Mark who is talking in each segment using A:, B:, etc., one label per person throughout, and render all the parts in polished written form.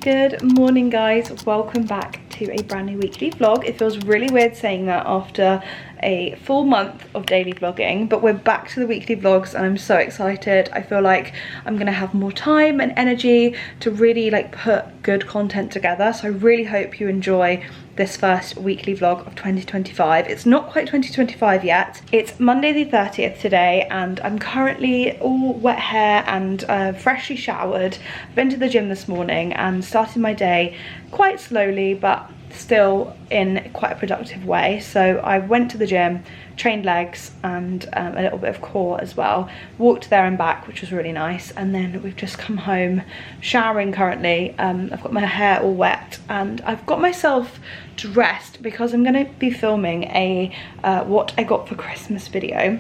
A: Good morning guys, welcome back to a brand new weekly vlog. It feels really weird saying that after a full month of daily vlogging, but we're back to the weekly vlogs and I'm so excited. I feel like I'm gonna have more time and energy to really like put good content together, so I really hope you enjoy this first weekly vlog of 2025. It's not quite 2025 yet. It's Monday the 30th today and I'm currently all wet hair and freshly showered. I've been to the gym this morning and started my day quite slowly but still in quite a productive way. So I went to the gym, trained legs and a little bit of core as well, walked there and back, which was really nice, and then we've just come home showering currently. I've got my hair all wet and I've got myself dressed because I'm going to be filming a what I got for Christmas video,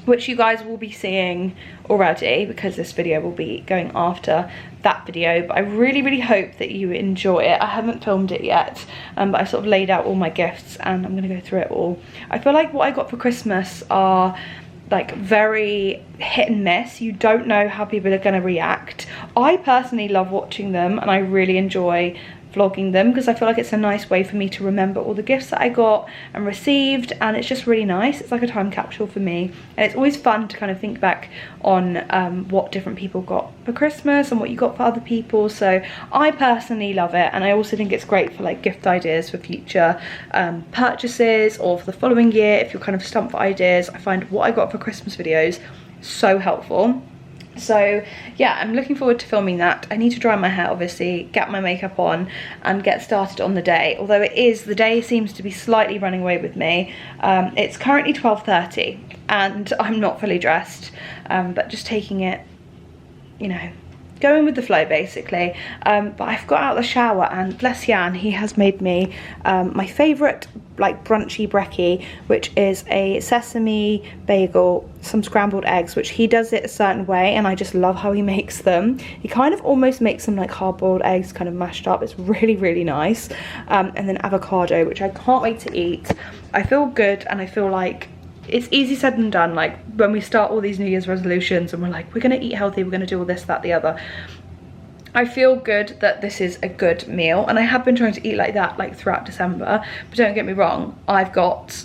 A: which you guys will be seeing already because this video will be going after that video, but I really hope that you enjoy it. I haven't filmed it yet, but I sort of laid out all my gifts and I'm gonna go through it all. I feel like what I got for Christmas are like very hit and miss. You don't know how people are gonna react. I personally love watching them and I really enjoy vlogging them because I feel like it's a nice way for me to remember all the gifts that I got and received, and it's just really nice. It's like a time capsule for me, and it's always fun to kind of think back on what different people got for Christmas and what you got for other people. So I personally love it, and I also think it's great for like gift ideas for future purchases or for the following year if you're kind of stumped for ideas. I find what I got for Christmas videos so helpful. So yeah, I'm looking forward to filming that. I need to dry my hair obviously, get my makeup on and get started on the day, although the day seems to be slightly running away with me. It's currently 12:30 and I'm not fully dressed, but just taking it, you know, going with the flow basically. But I've got out of the shower and bless Jan, he has made me my favourite like brunchy brekkie, which is a sesame bagel, some scrambled eggs, which he does it a certain way and I just love how he makes them. He kind of almost makes them like hard-boiled eggs kind of mashed up. It's really nice. And then avocado, which I can't wait to eat. I feel good and I feel like it's easy said than done, like when we start all these New Year's resolutions and we're like, we're gonna eat healthy, we're gonna do all this, that, the other. I feel good that this is a good meal, and I have been trying to eat like that like throughout December, but don't get me wrong, I've got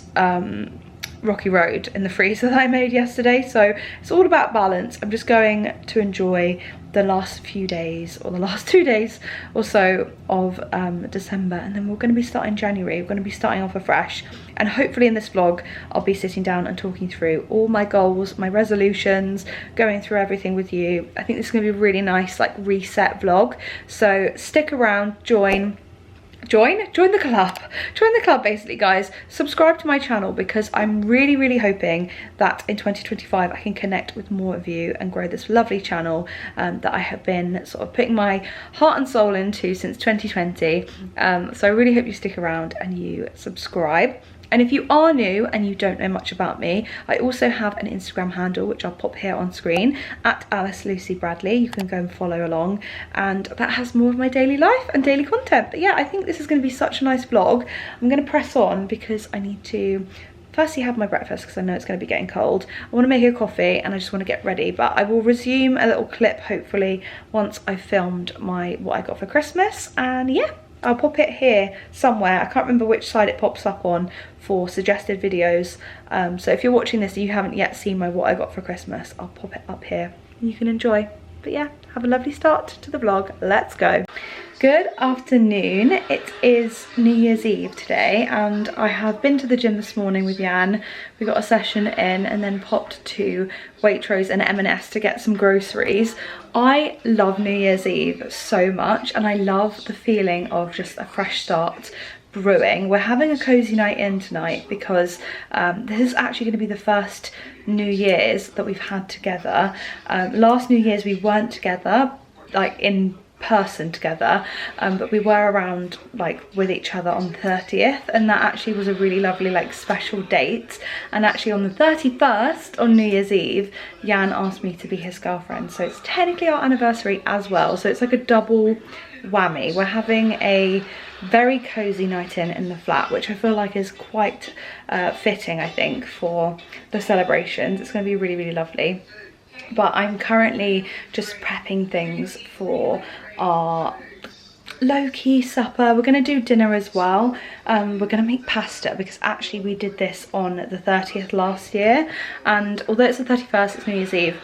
A: Rocky Road in the freezer that I made yesterday, so it's all about balance. I'm just going to enjoy the last few days, or the last 2 days or so of December, and then we're going to be starting January. We're going to be starting off afresh, and hopefully in this vlog I'll be sitting down and talking through all my goals, my resolutions, going through everything with you. I think this is going to be a really nice like reset vlog, so stick around, join the club basically guys. Subscribe to my channel because I'm really hoping that in 2025 I can connect with more of you and grow this lovely channel that I have been sort of putting my heart and soul into since 2020. So I really hope you stick around and you subscribe. And if you are new and you don't know much about me, I also have an Instagram handle, which I'll pop here on screen, at Alice Lucy Bradley. You can go and follow along, and that has more of my daily life and daily content. But yeah, I think this is going to be such a nice vlog. I'm going to press on because I need to firstly have my breakfast because I know it's going to be getting cold. I want to make a coffee and I just want to get ready, but I will resume a little clip hopefully once I've filmed my what I got for Christmas. And yeah, I'll pop it here somewhere. I can't remember which side it pops up on for suggested videos. So if you're watching this and you haven't yet seen my what I got for Christmas, I'll pop it up here and you can enjoy. But yeah, have a lovely start to the vlog. Let's go. Good afternoon. It is New Year's Eve today and I have been to the gym this morning with Jan. We got a session in and then popped to Waitrose and M&S to get some groceries. I love New Year's Eve so much and I love the feeling of just a fresh start brewing. We're having a cozy night in tonight because this is actually going to be the first New Year's that we've had together. Last New Year's we weren't together like in person together, but we were around like with each other on the 30th, and that actually was a really lovely like special date. And actually on the 31st, on New Year's Eve, Jan asked me to be his girlfriend, so it's technically our anniversary as well, so it's like a double whammy. We're having a very cozy night in the flat, which I feel like is quite fitting, I think, for the celebrations. It's going to be really lovely. But I'm currently just prepping things for our low-key supper. We're going to do dinner as well. We're going to make pasta because actually we did this on the 30th last year, and although it's the 31st, it's New Year's Eve,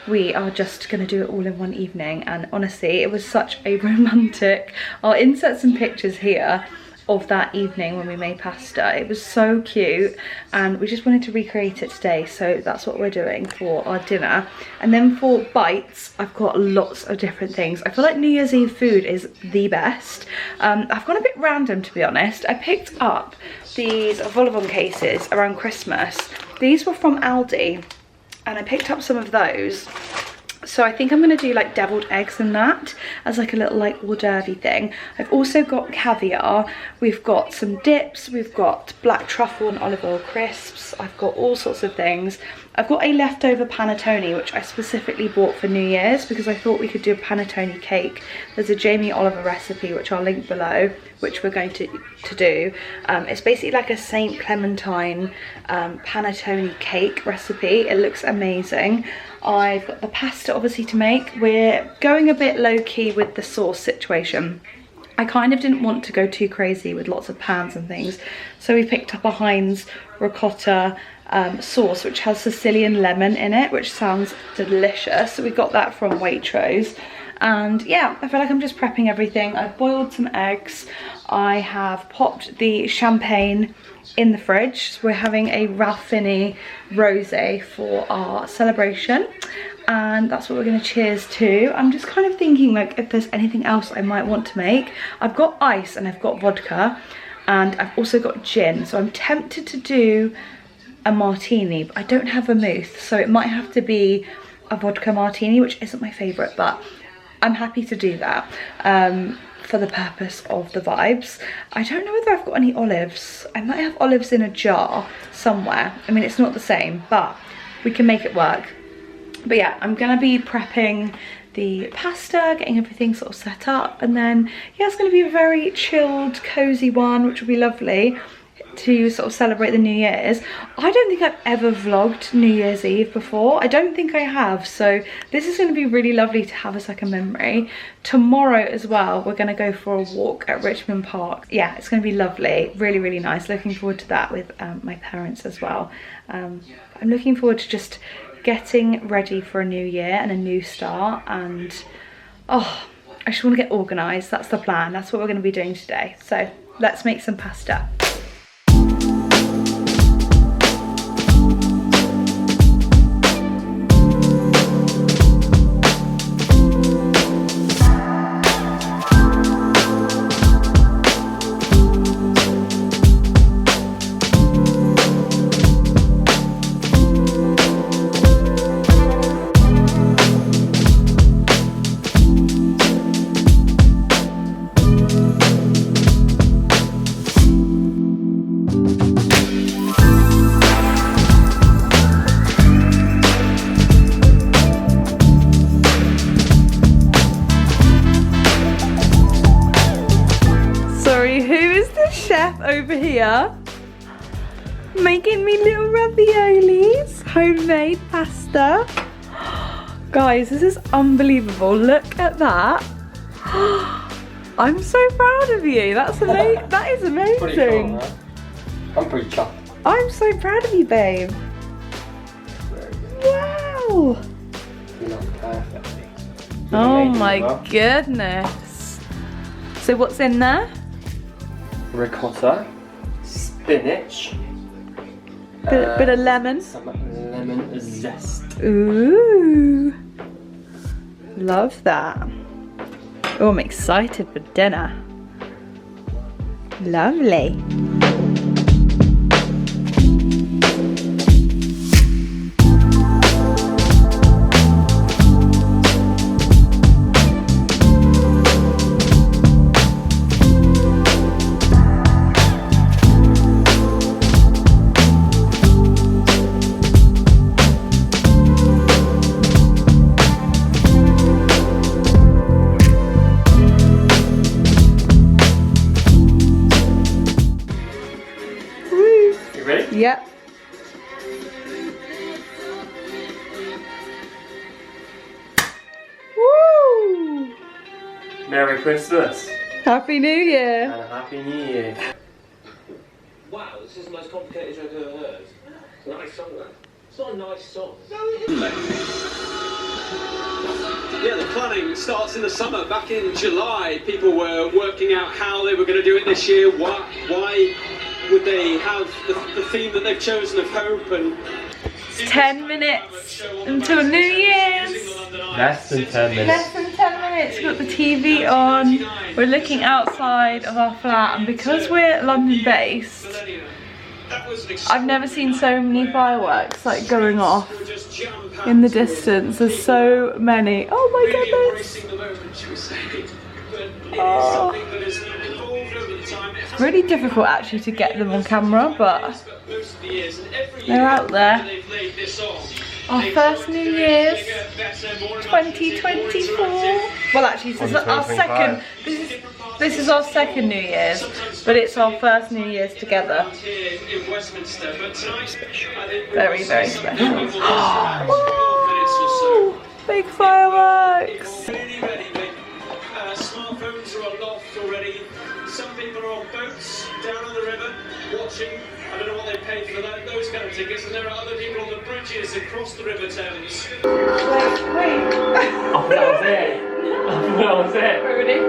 A: we are just going to do it all in one evening. And honestly, it was such a romantic, I'll insert some pictures here of that evening when we made pasta. It was so cute and we just wanted to recreate it today, so that's what we're doing for our dinner. And then for bites, I've got lots of different things. I feel like New Year's Eve food is the best. I've gone a bit random, to be honest. I picked up these vol au vent cases around Christmas. These were from Aldi and I picked up some of those. So I think I'm going to do like deviled eggs and that as like a little like hors d'oeuvre thing. I've also got caviar, we've got some dips, we've got black truffle and olive oil crisps, I've got all sorts of things. I've got a leftover panettone which I specifically bought for New Year's because I thought we could do a panettone cake. There's a Jamie Oliver recipe which I'll link below, which we're going to do. It's basically like a Saint Clementine panettone cake recipe. It looks amazing. I've got the pasta obviously to make. We're going a bit low-key with the sauce situation. I kind of didn't want to go too crazy with lots of pans and things, so we picked up a Heinz ricotta sauce which has Sicilian lemon in it, which sounds delicious. So we got that from Waitrose. And yeah, I feel like I'm just prepping everything. I've boiled some eggs. I have popped the champagne in the fridge. So we're having a Ralph Finney rosé for our celebration, and that's what we're going to cheers to. I'm just kind of thinking like if there's anything else I might want to make. I've got ice and I've got vodka and I've also got gin, so I'm tempted to do a martini, but I don't have vermouth, so it might have to be a vodka martini, which isn't my favourite, but I'm happy to do that for the purpose of the vibes. I don't know whether I've got any olives. I might have olives in a jar somewhere. I mean, it's not the same, but we can make it work. But yeah, I'm gonna be prepping the pasta, getting everything sort of set up, and then yeah, it's gonna be a very chilled, cozy one, which will be lovely to sort of celebrate the New Year's. I don't think I've ever vlogged New Year's Eve before. I don't think I have, so this is going to be really lovely to have as like a memory. Tomorrow as well, we're going to go for a walk at Richmond Park. Yeah, it's going to be lovely, really, really nice. Looking forward to that with my parents as well. I'm looking forward to just getting ready for a new year and a new start, and oh, I just want to get organised. That's the plan. That's what we're going to be doing today. So let's make some pasta. Over here making me little raviolis, homemade pasta. Guys, this is unbelievable. Look at that. I'm so proud of you. That's amazing. That is amazing. Pretty cool, huh?
B: I'm pretty chuffed.
A: I'm so proud of you, babe. Wow.
B: You look perfectly.
A: Oh my goodness. So what's in there?
B: Ricotta, spinach,
A: bit of lemon.
B: Some lemon zest.
A: Ooh, love that. Oh, I'm excited for dinner. Lovely. Yep. Woo!
B: Merry Christmas.
A: Happy New Year.
B: And a Happy New Year.
C: Wow, this is the most complicated joke I've ever heard. It's a nice song, though. It's not a nice song.
D: Yeah, the planning starts in the summer. Back in July, people were working out how they were going to do it this year. Why would they have the theme that they've chosen of hope? And
A: 10 minutes until New Year's.
B: Less than 10 minutes.
A: Less than 10 minutes. We've got the TV on. We're looking outside of our flat, and because we're London based, I've never seen so many fireworks like going off in the distance. There's so many. Oh my goodness. Oh. It's really difficult actually to get them on camera, but they're out there. Our first New Year's 2024. Well, actually, this is our second. This is our second New Year's, but it's our first New Year's together. Very, very special. Whoa! Big fireworks.
D: Smartphones are aloft already. Some people are on boats down on the river watching. I don't know what they paid for those kind of tickets, and there are other people on the bridges across the River Thames.
A: Wait.
B: Oh, that was it. Oh, that was it.
A: Ready?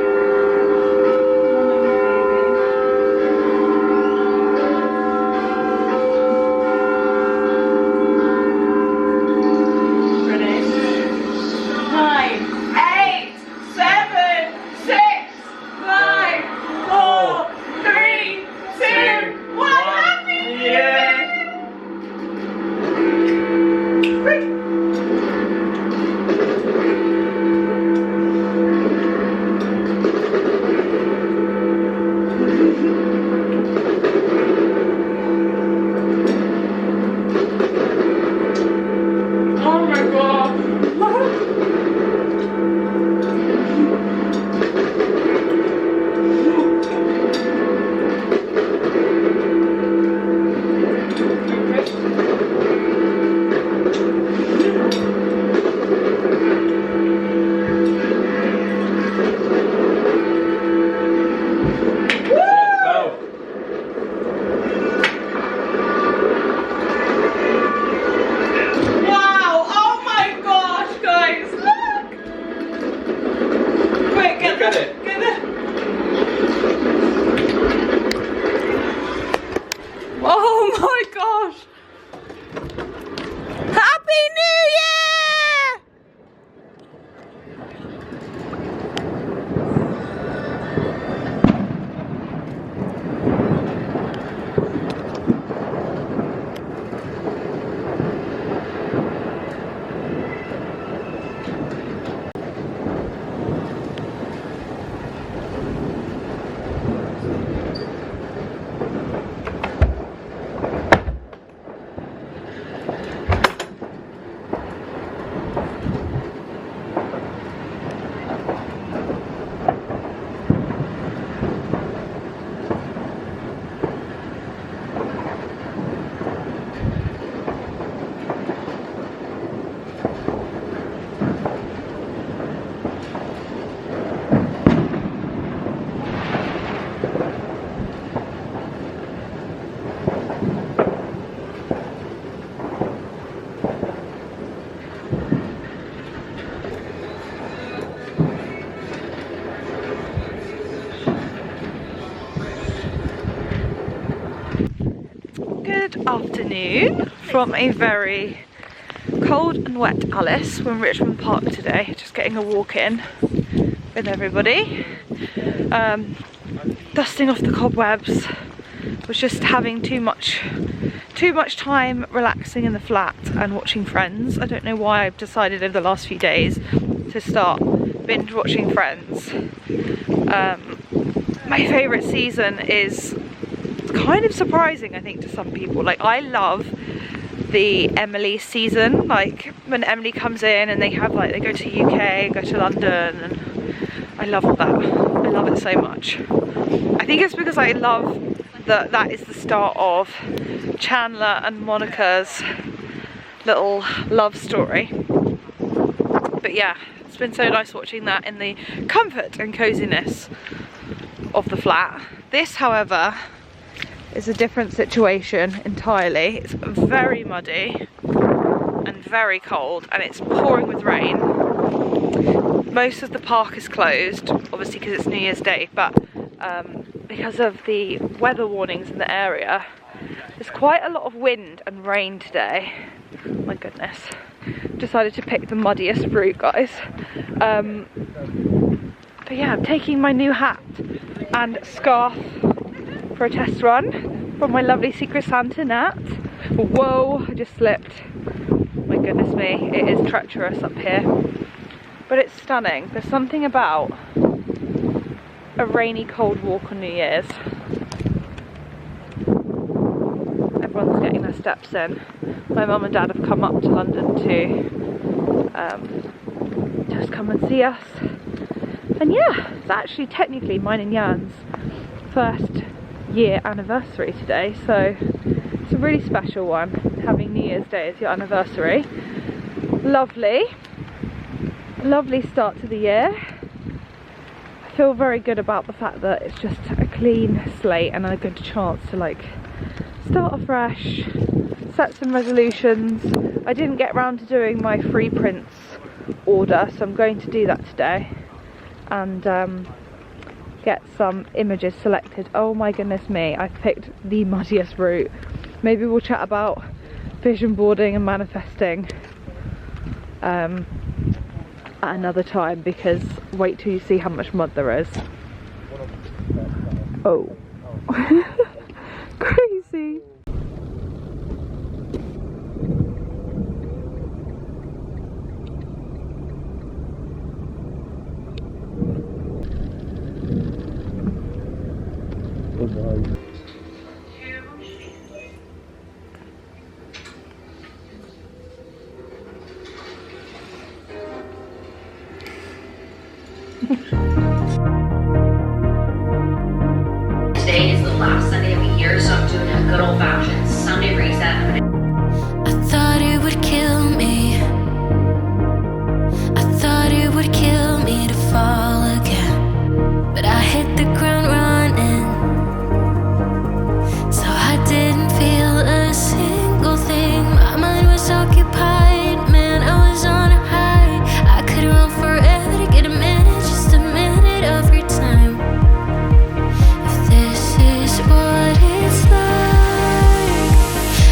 A: Good afternoon from a very cold and wet Alice. We're in Richmond Park today, just getting a walk in with everybody. Dusting off the cobwebs. Was just having too much time relaxing in the flat and watching Friends. I don't know why I've decided over the last few days to start binge watching Friends. My favourite season is kind of surprising, I think, to some people. Like, I love the Emily season, like when Emily comes in and they have like, they go to UK and go to London, and I love all that. I love it so much. I think it's because I love that that is the start of Chandler and Monica's little love story. But yeah, it's been so nice watching that in the comfort and coziness of the flat. This, however, is a different situation entirely. It's very muddy and very cold, and it's pouring with rain. Most of the park is closed, obviously because it's New Year's Day, but because of the weather warnings in the area, there's quite a lot of wind and rain today. My goodness. Decided to pick the muddiest route, guys. But yeah, I'm taking my new hat and scarf for a test run from my lovely Secret Santa Nat. Whoa, I just slipped. My goodness me, it is treacherous up here. But it's stunning. There's something about a rainy, cold walk on New Year's. Everyone's getting their steps in. My mum and dad have come up to London to just come and see us. And yeah, it's actually technically mine and Jan's first year anniversary today, so it's a really special one, having New Year's Day as your anniversary. Lovely start to the year. I feel very good about the fact that it's just a clean slate and a good chance to like start afresh, set some resolutions. I didn't get around to doing my free prints order, so I'm going to do that today and get some images selected. Oh my goodness me, I've picked the muddiest route. Maybe we'll chat about vision boarding and manifesting at another time, because wait till you see how much mud there is. Oh. Crazy.
E: Today is the last Sunday of the year, so I'm doing a good old-fashioned Sunday reset.
F: I thought it would kill me. I thought it would kill me to fall again, but I hit the ground running, so I didn't feel a single thing. My mind was occupied, man, I was on a high. I could run forever to get a minute, just a minute of your time. If this is what it's like,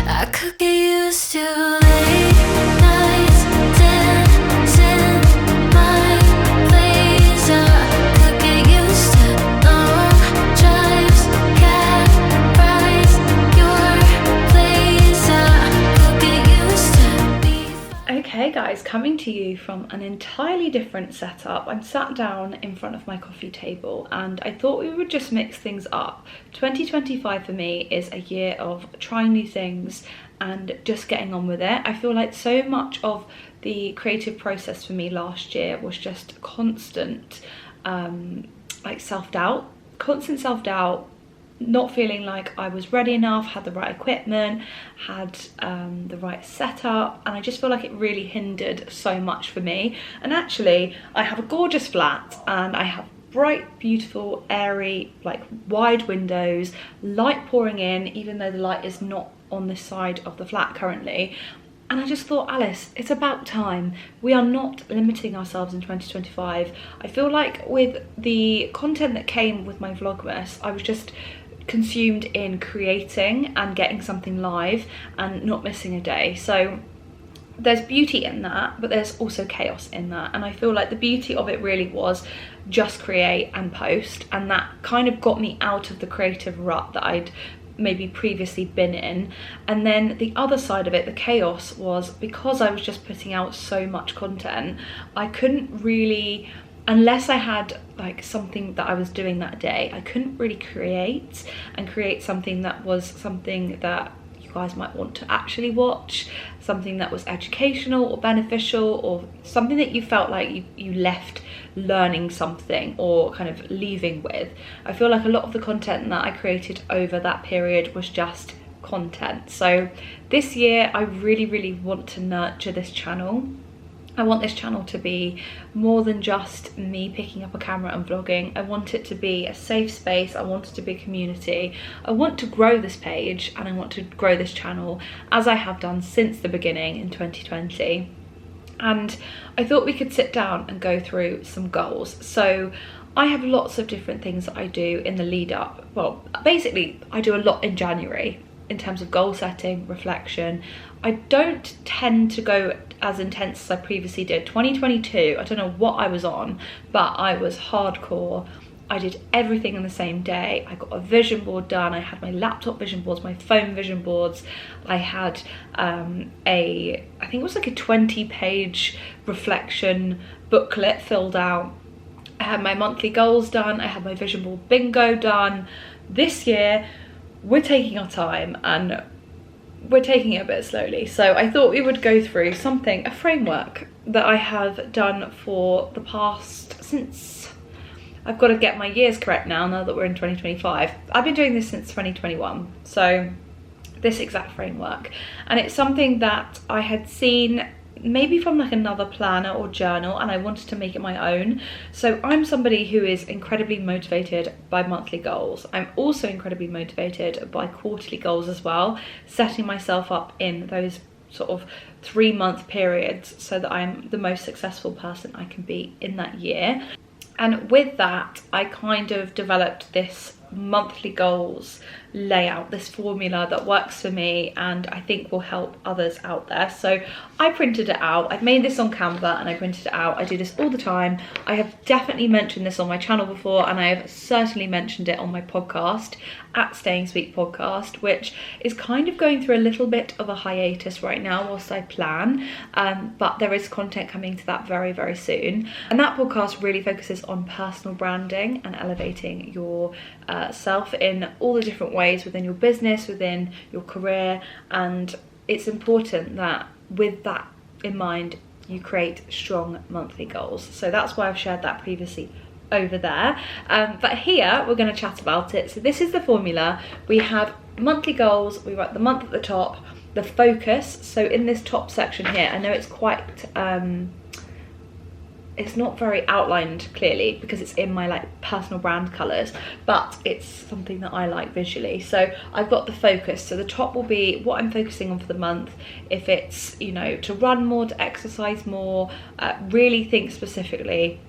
F: I could get used to late nights dancing my place. I could get used to long drives, cab rides, your place. I could get used to be.
A: Okay guys, coming to you from an entirely different setup. I'm sat down in front of my coffee table and I thought we would just mix things up. 2025 for me is a year of trying new things and just getting on with it. I feel like so much of the creative process for me last year was just constant like self-doubt, not feeling like I was ready enough, had the right equipment, had the right setup, and I just feel like it really hindered so much for me. And actually I have a gorgeous flat and I have bright, beautiful, airy, like wide windows, light pouring in, even though the light is not on this side of the flat currently. And I just thought, Alice, it's about time. We are not limiting ourselves in 2025. I feel like with the content that came with my Vlogmas, I was just consumed in creating and getting something live and not missing a day. So there's beauty in that, but there's also chaos in that. And I feel like the beauty of it really was just create and post, and that kind of got me out of the creative rut that I'd maybe previously been in. And then the other side of it, the chaos, was because I was just putting out so much content, I couldn't really, unless I had like something that I was doing that day, I couldn't really create something that was something that you guys might want to actually watch, something that was educational or beneficial, or something that you felt like you left learning something or kind of leaving with. I feel like a lot of the content that I created over that period was just content. So this year I really want to nurture this channel I want this channel to be more than just me picking up a camera and vlogging. I want it to be a safe space. I want it to be a community. I want to grow this page and I want to grow this channel as I have done since the beginning in 2020. And I thought we could sit down and go through some goals. So I have lots of different things that I do in the lead up. Well, basically I do a lot in January in terms of goal setting, reflection. I don't tend to go as intense as I previously did. 2022, I don't know what I was on, but I was hardcore. I did everything on the same day. I got a vision board done. I had my laptop vision boards, my phone vision boards. I had I think it was like a 20-page reflection booklet filled out. I had my monthly goals done. I had my vision board bingo done. This year, we're taking our time and we're taking it a bit slowly. So I thought we would go through a framework that I have done for the past, since, I've got to get my years correct now that we're in 2025. I've been doing this since 2021. So this exact framework. And it's something that I had seen maybe from like another planner or journal, and I wanted to make it my own. So I'm somebody who is incredibly motivated by monthly goals. I'm also incredibly motivated by quarterly goals as well, setting myself up in those sort of 3-month periods so that I'm the most successful person I can be in that year. And with that, I kind of developed this monthly goals layout, this formula that works for me and I think will help others out there. So I printed it out. I've made this on Canva and I printed it out. I do this all the time. I have definitely mentioned this on my channel before, and I have certainly mentioned it on my podcast at Staying Sweet Podcast, which is kind of going through a little bit of a hiatus right now whilst I plan, but there is content coming to that very, very soon. And that podcast really focuses on personal branding and elevating your self in all the different ways within your business, within your career. And it's important that with that in mind, you create strong monthly goals. So that's why I've shared that previously over there, but here we're going to chat about it. So this is the formula. We have monthly goals, we write the month at the top, the focus. So in this top section here, I know it's quite it's not very outlined clearly because it's in my like personal brand colors, but it's something that I like visually. So I've got the focus. So the top will be what I'm focusing on for the month. If it's, you know, to run more, to exercise more, really think specifically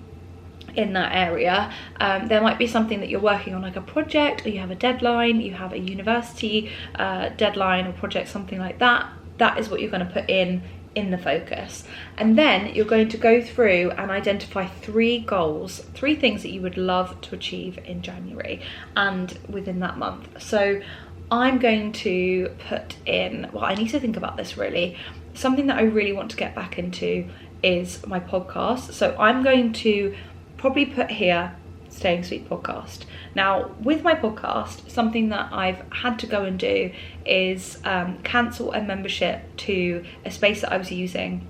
A: in that area. There might be something that you're working on, like a project, or you have a deadline, you have a university deadline or project, something like that. That is what you're going to put in the focus. And then you're going to go through and identify 3 goals, 3 things that you would love to achieve in January and within that month. So I'm going to put in, well, I need to think about this really. Something that I really want to get back into is my podcast. So I'm going to probably put here Staying Sweet Podcast. Now with my podcast, something that I've had to go and do is cancel a membership to a space that I was using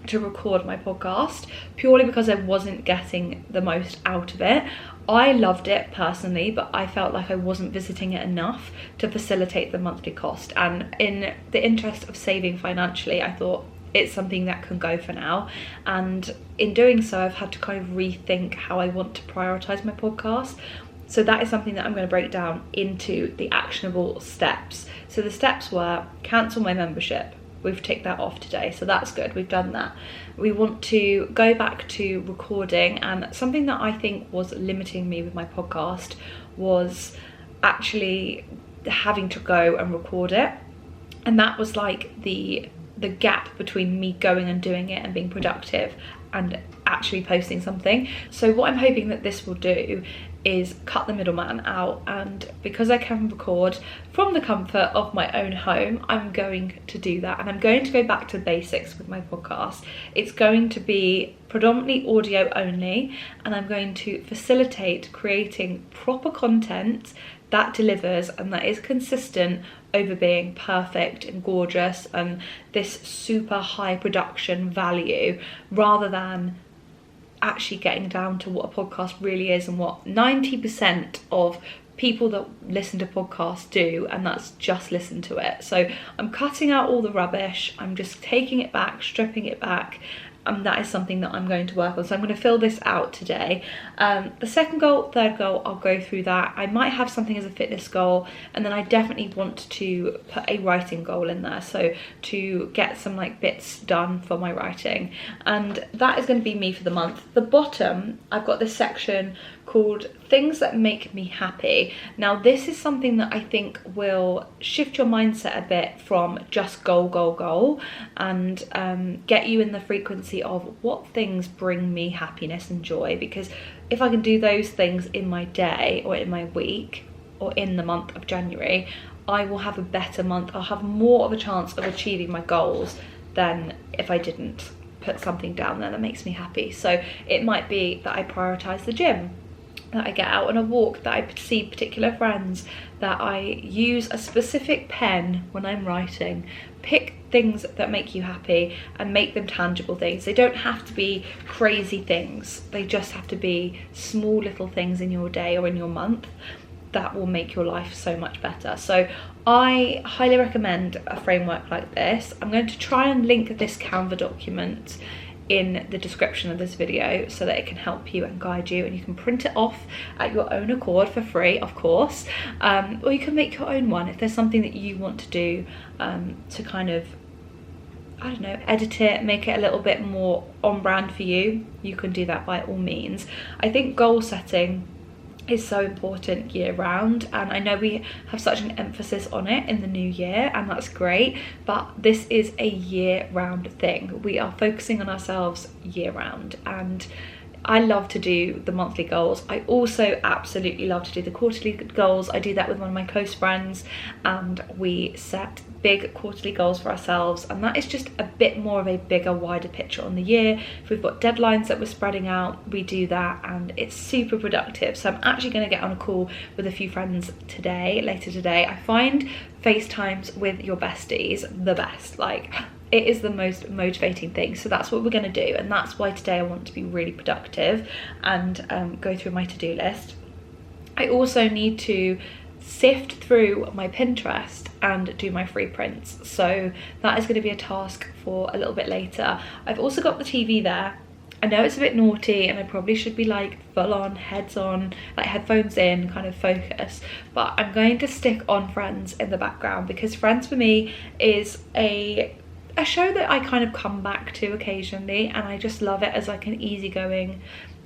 A: to record my podcast, purely because I wasn't getting the most out of it. I loved it personally, but I felt like I wasn't visiting it enough to facilitate the monthly cost, and in the interest of saving financially, I thought it's something that can go for now. And in doing so, I've had to kind of rethink how I want to prioritize my podcast. So that is something that I'm going to break down into the actionable steps. So the steps were cancel my membership. We've ticked that off today, so that's good, we've done that. We want to go back to recording, and something that I think was limiting me with my podcast was actually having to go and record it. And that was like the gap between me going and doing it and being productive and actually posting something. So what I'm hoping that this will do is cut the middleman out, and because I can record from the comfort of my own home, I'm going to do that, and I'm going to go back to basics with my podcast. It's going to be predominantly audio only, and I'm going to facilitate creating proper content that delivers and that is consistent over being perfect and gorgeous and this super high production value, rather than actually getting down to what a podcast really is and what 90% of people that listen to podcasts do, and that's just listen to it. So I'm cutting out all the rubbish, I'm just taking it back, stripping it back. that is something that I'm going to work on. So I'm going to fill this out today. The second goal, third goal, I'll go through that. I might have something as a fitness goal, and then I definitely want to put a writing goal in there, so to get some like bits done for my writing, and that is going to be me for the month. The bottom, I've got this section called things that make me happy. Now this is something that I think will shift your mindset a bit from just goal and get you in the frequency of what things bring me happiness and joy, because if I can do those things in my day or in my week or in the month of January, I will have a better month. I'll have more of a chance of achieving my goals than if I didn't put something down there that makes me happy. So it might be that I prioritize the gym, that I get out on a walk, that I see particular friends, that I use a specific pen when I'm writing. Pick things that make you happy and make them tangible things. They don't have to be crazy things. They just have to be small little things in your day or in your month that will make your life so much better. So I highly recommend a framework like this. I'm going to try and link this Canva document in the description of this video so that it can help you and guide you, and you can print it off at your own accord for free, of course, or you can make your own one if there's something that you want to do to kind of, I don't know, edit it, make it a little bit more on brand for you. You can do that by all means. I think goal setting is so important year round, and I know we have such an emphasis on it in the new year, and that's great, but this is a year round thing. We are focusing on ourselves year round, and I love to do the monthly goals. I also absolutely love to do the quarterly goals. I do that with one of my close friends, and we set big quarterly goals for ourselves, and that is just a bit more of a bigger, wider picture on the year. If we've got deadlines that we're spreading out, we do that, and it's super productive. So I'm actually going to get on a call with a few friends later today. I find FaceTimes with your besties the best. Like, it is the most motivating thing. So that's what we're going to do, and that's why today I want to be really productive and go through my to-do list. I also need to sift through my Pinterest and do my free prints, so that is going to be a task for a little bit later. I've also got the TV there. I know it's a bit naughty and I probably should be like full on, heads on, like headphones in, kind of focus, but I'm going to stick on Friends in the background, because Friends for me is a show that I kind of come back to occasionally, and I just love it as like an easygoing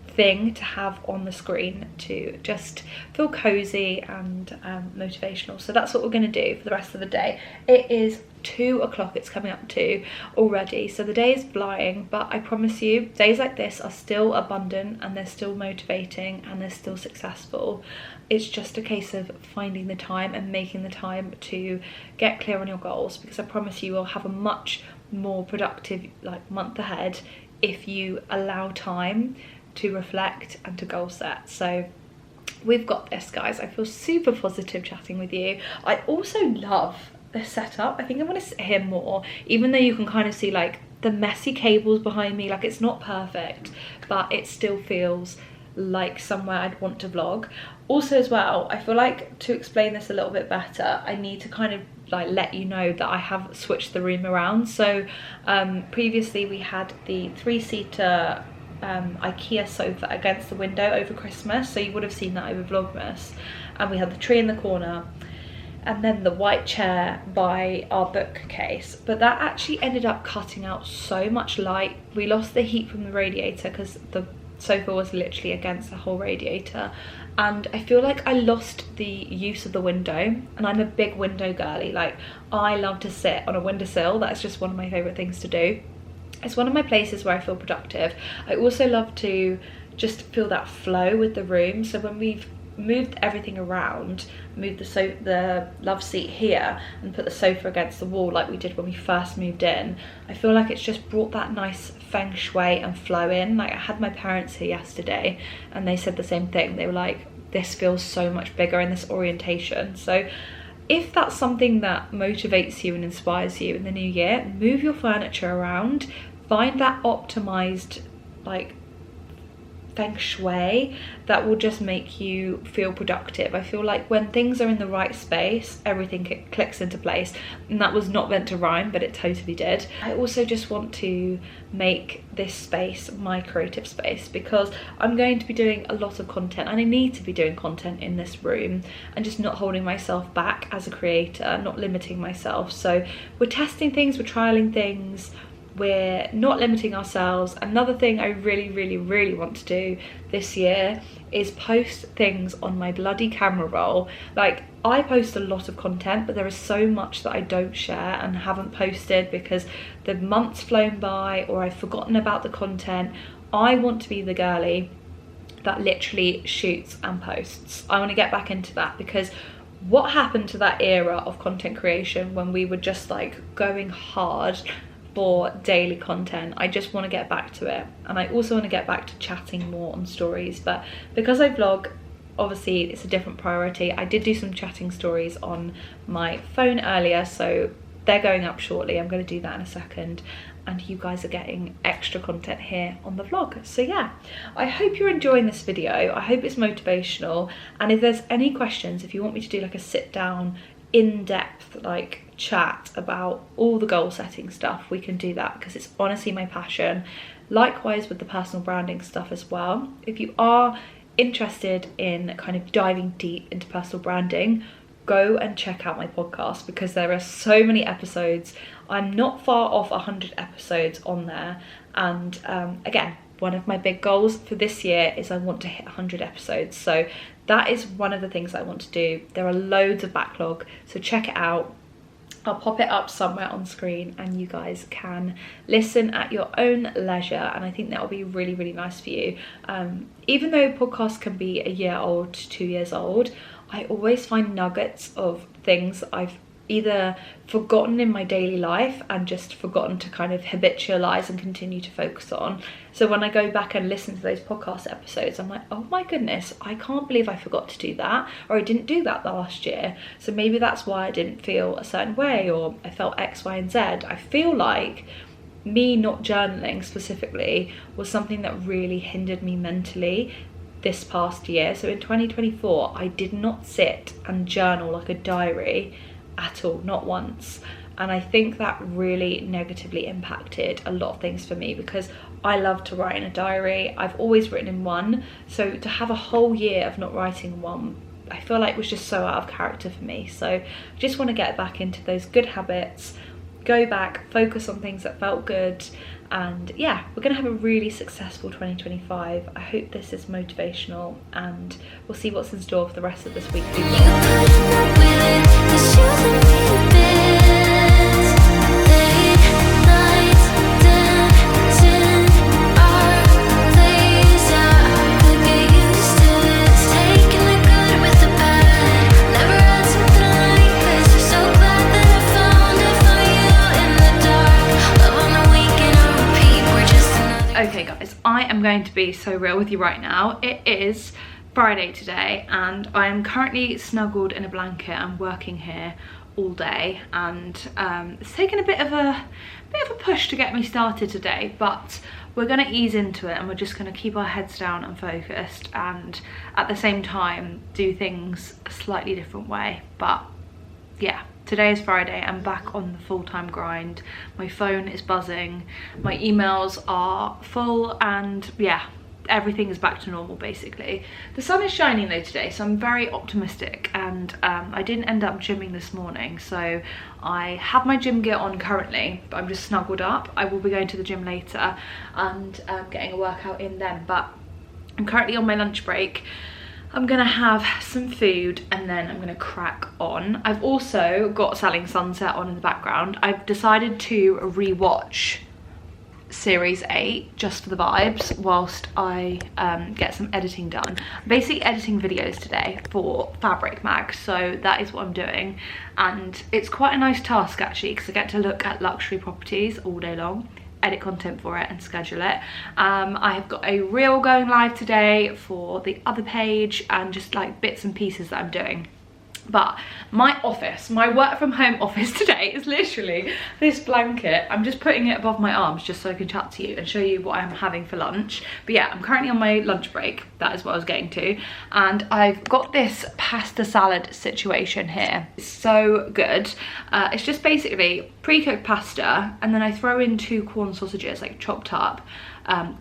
A: thing to have on the screen to just feel cozy and motivational. So that's what we're going to do for the rest of the day. It is 2 o'clock, it's coming up to already, so the day is flying, but I promise you days like this are still abundant, and they're still motivating, and they're still successful. It's just a case of finding the time and making the time to get clear on your goals, because I promise you will have a much more productive like month ahead if you allow time to reflect and to goal set. So we've got this, guys. I feel super positive chatting with you. I also love the setup. I think I'm going to sit here more, even though you can kind of see like the messy cables behind me. Like, it's not perfect, but it still feels like somewhere I'd want to vlog. Also as well, I feel like to explain this a little bit better, I need to kind of like let you know that I have switched the room around. So previously we had the 3-seater IKEA sofa against the window over Christmas, so you would have seen that over Vlogmas, and we had the tree in the corner, and then the white chair by our bookcase, but that actually ended up cutting out so much light. We lost the heat from the radiator because the sofa was literally against the whole radiator, and I feel like I lost the use of the window, and I'm a big window girly. Like, I love to sit on a windowsill. That's just one of my favorite things to do. It's one of my places where I feel productive. I also love to just feel that flow with the room. So when we've moved everything around, moved the love seat here and put the sofa against the wall like we did when we first moved in, I feel like it's just brought that nice feng shui and flow in. Like, I had my parents here yesterday and they said the same thing. They were like, this feels so much bigger in this orientation. So if that's something that motivates you and inspires you in the new year, move your furniture around, find that optimized like feng shui that will just make you feel productive. I feel like when things are in the right space, everything clicks into place, and that was not meant to rhyme, but it totally did. I also just want to make this space my creative space, because I'm going to be doing a lot of content, and I need to be doing content in this room and just not holding myself back as a creator, not limiting myself. So we're testing things, we're trialing things, we're not limiting ourselves. Another thing I really want to do this year is post things on my bloody camera roll. Like, I post a lot of content, but there is so much that I don't share and haven't posted because the month's flown by or I've forgotten about the content. I want to be the girly that literally shoots and posts. I want to get back into that, because what happened to that era of content creation when we were just like going hard for daily content? I just want to get back to it. And I also want to get back to chatting more on stories, but because I vlog, obviously it's a different priority. I did do some chatting stories on my phone earlier, so they're going up shortly. I'm going to do that in a second, and you guys are getting extra content here on the vlog. So yeah, I hope you're enjoying this video. I hope it's motivational, and if there's any questions, if you want me to do like a sit down in-depth like chat about all the goal setting stuff, we can do that, because it's honestly my passion. Likewise with the personal branding stuff as well. If you are interested in kind of diving deep into personal branding, go and check out my podcast, because there are so many episodes. I'm not far off 100 episodes on there, and again, one of my big goals for this year is I want to hit 100 episodes. So that is one of the things I want to do. There are loads of backlog, so check it out. I'll pop it up somewhere on screen and you guys can listen at your own leisure, and I think that'll be really nice for you. Even though podcasts can be a year old to 2 years old, I always find nuggets of things I've either forgotten in my daily life and just forgotten to kind of habitualize and continue to focus on. So when I go back and listen to those podcast episodes, I'm like, oh my goodness, I can't believe I forgot to do that, or I didn't do that last year. So maybe that's why I didn't feel a certain way, or I felt X, Y, and Z. I feel like me not journaling specifically was something that really hindered me mentally this past year. So in 2024, I did not sit and journal like a diary at all, not once. And I think that really negatively impacted a lot of things for me, because I love to write in a diary. I've always written in one, so to have a whole year of not writing one, I feel like was just so out of character for me. So I just want to get back into those good habits, go back, focus on things that felt good, and yeah, we're gonna have a really successful 2025. I hope this is motivational, and we'll see what's in store for the rest of this week. Okay guys, I am going to be so real with you right now. It is Friday today, and I am currently snuggled in a blanket and working here all day, and it's taken a bit of a push to get me started today, but we're going to ease into it, and we're just going to keep our heads down and focused, and at the same time do things a slightly different way. But yeah, today is Friday. I'm back on the full-time grind. My phone is buzzing, my emails are full, and yeah, everything is back to normal basically. The sun is shining though today, so I'm very optimistic, and I didn't end up gymming this morning, so I have my gym gear on currently, but I'm just snuggled up. I will be going to the gym later and getting a workout in then, but I'm currently on my lunch break. I'm gonna have some food and then I'm gonna crack on. I've also got Selling Sunset on in the background. I've decided to re-watch Series 8 just for the vibes whilst I get some editing done. I'm basically editing videos today for Fabric Mag, so that is what I'm doing, and it's quite a nice task actually, because I get to look at luxury properties all day long, edit content for it and schedule it. I have got a reel going live today for the other page, and just like bits and pieces that I'm doing. But my office, my work from home office today is literally this blanket. I'm just putting it above my arms just so I can chat to you and show you what I'm having for lunch. But yeah, I'm currently on my lunch break. That is what I was getting to. And I've got this pasta salad situation here. It's so good. It's just basically pre-cooked pasta, and then I throw in 2 Quorn sausages, like chopped up.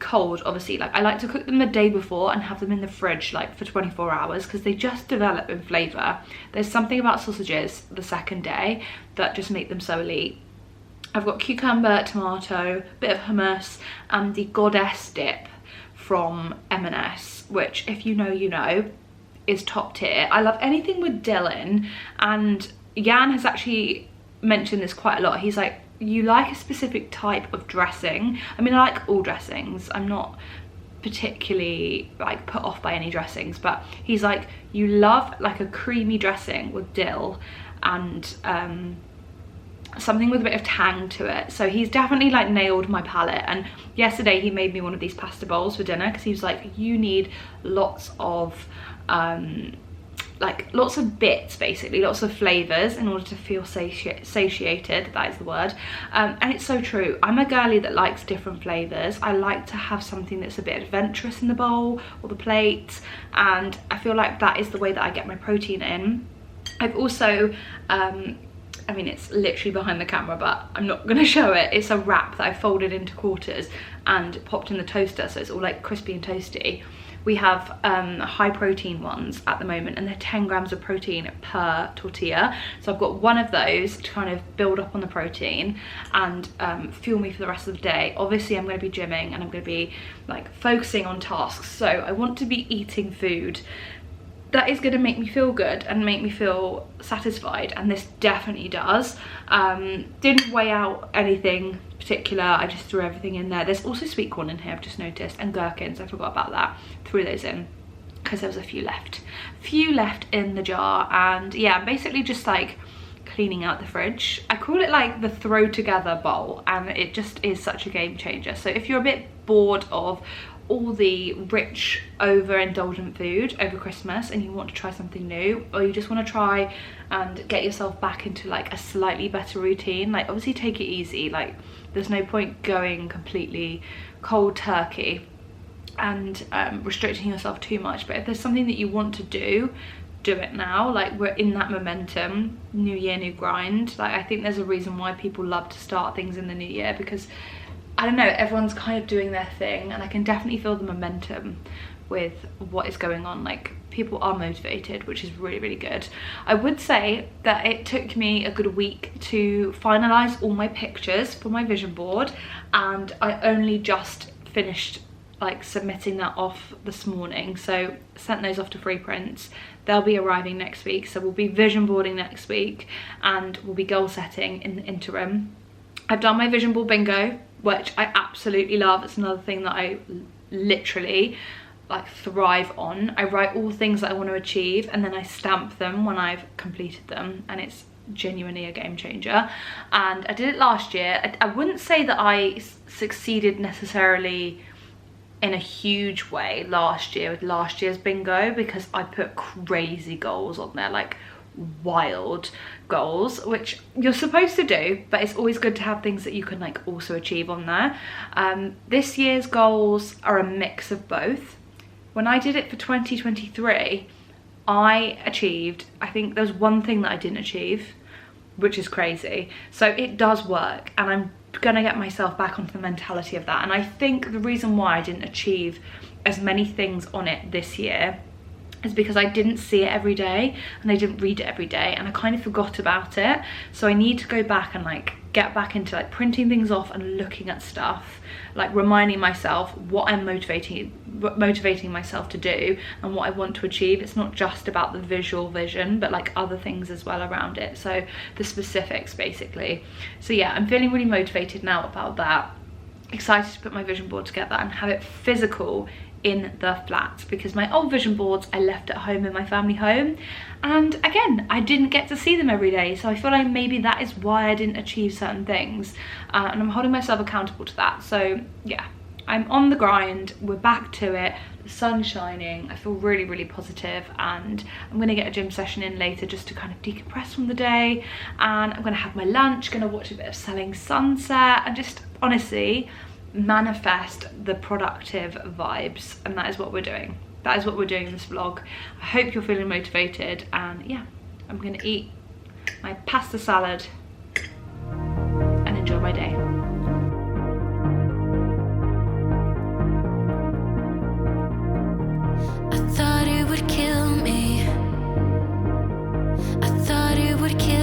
A: Cold, obviously. Like, I like to cook them the day before and have them in the fridge like for 24 hours because they just develop in flavour. There's something about sausages the second day that just make them so elite. I've got cucumber, tomato, bit of hummus, and the Goddess dip from M&S, which, if you know, you know, is top tier. I love anything with dill in, and Jan has actually mentioned this quite a lot. He's like, you like a specific type of dressing. I mean, I like all dressings. I'm not particularly like put off by any dressings, but he's like, you love like a creamy dressing with dill and something with a bit of tang to it. So he's definitely like nailed my palate. And yesterday he made me one of these pasta bowls for dinner because he was like, you need lots of lots of bits, basically, lots of flavours in order to feel satiated, that is the word. And it's so true. I'm a girly that likes different flavours. I like to have something that's a bit adventurous in the bowl or the plate, and I feel like that is the way that I get my protein in. I've also I mean, it's literally behind the camera, but I'm not going to show it. It's a wrap that I folded into quarters and popped in the toaster, so it's all like crispy and toasty. We have high protein ones at the moment, and they're 10 grams of protein per tortilla. So I've got one of those to kind of build up on the protein and fuel me for the rest of the day. Obviously, I'm going to be gymming and I'm going to be like focusing on tasks. So I want to be eating food that is going to make me feel good and make me feel satisfied, and this definitely does. Didn't weigh out anything particular, I just threw everything in there. There's also sweet corn in here, I've just noticed, and gherkins. I forgot about that. Threw those in because there was a few left in the jar. And yeah, I'm basically just like cleaning out the fridge. I call it like the throw together bowl, and it just is such a game changer. So if you're a bit bored of all the rich overindulgent food over Christmas and you want to try something new, or you just want to try and get yourself back into like a slightly better routine, like obviously take it easy. Like there's no point going completely cold turkey and restricting yourself too much, but if there's something that you want to do it now. Like we're in that momentum, new year, new grind. Like I think there's a reason why people love to start things in the new year, because I don't know, everyone's kind of doing their thing, and I can definitely feel the momentum with what is going on. Like people are motivated, which is really, really good. I would say that it took me a good week to finalize all my pictures for my vision board, and I only just finished like submitting that off this morning. So sent those off to Free Prints. They'll be arriving next week, so we'll be vision boarding next week and we'll be goal setting in the interim. I've done my vision board bingo, which I absolutely love. It's another thing that I literally like thrive on. I write all things that I want to achieve and then I stamp them when I've completed them, and it's genuinely a game changer. And I did it last year. I wouldn't say that I succeeded necessarily in a huge way last year with last year's bingo, because I put crazy goals on there, like wild goals, which you're supposed to do, but it's always good to have things that you can like also achieve on there. This year's goals are a mix of both. When I did it for 2023, I achieved, I think there's one thing that I didn't achieve, which is crazy. So it does work, and I'm gonna get myself back onto the mentality of that. And I think the reason why I didn't achieve as many things on it this year is because I didn't see it every day and I didn't read it every day, and I kind of forgot about it. So I need to go back and like get back into like printing things off and looking at stuff, like reminding myself what I'm motivating myself to do and what I want to achieve. It's not just about the visual vision, but like other things as well around it, so the specifics basically. So yeah, I'm feeling really motivated now about that. Excited to put my vision board together and have it physical in the flat, because my old vision boards I left at home in my family home, and again I didn't get to see them every day, so I feel like maybe that is why I didn't achieve certain things, and I'm holding myself accountable to that. So yeah, I'm on the grind, we're back to it. the sun's shining, I feel really, really positive, and I'm gonna get a gym session in later just to kind of decompress from the day, and I'm gonna have my lunch, gonna watch a bit of Selling Sunset, and just honestly manifest the productive vibes. And that is what we're doing. That is what we're doing in this vlog. I hope you're feeling motivated, and yeah, I'm gonna eat my pasta salad and enjoy my day.
F: I thought it would kill me. I thought it would kill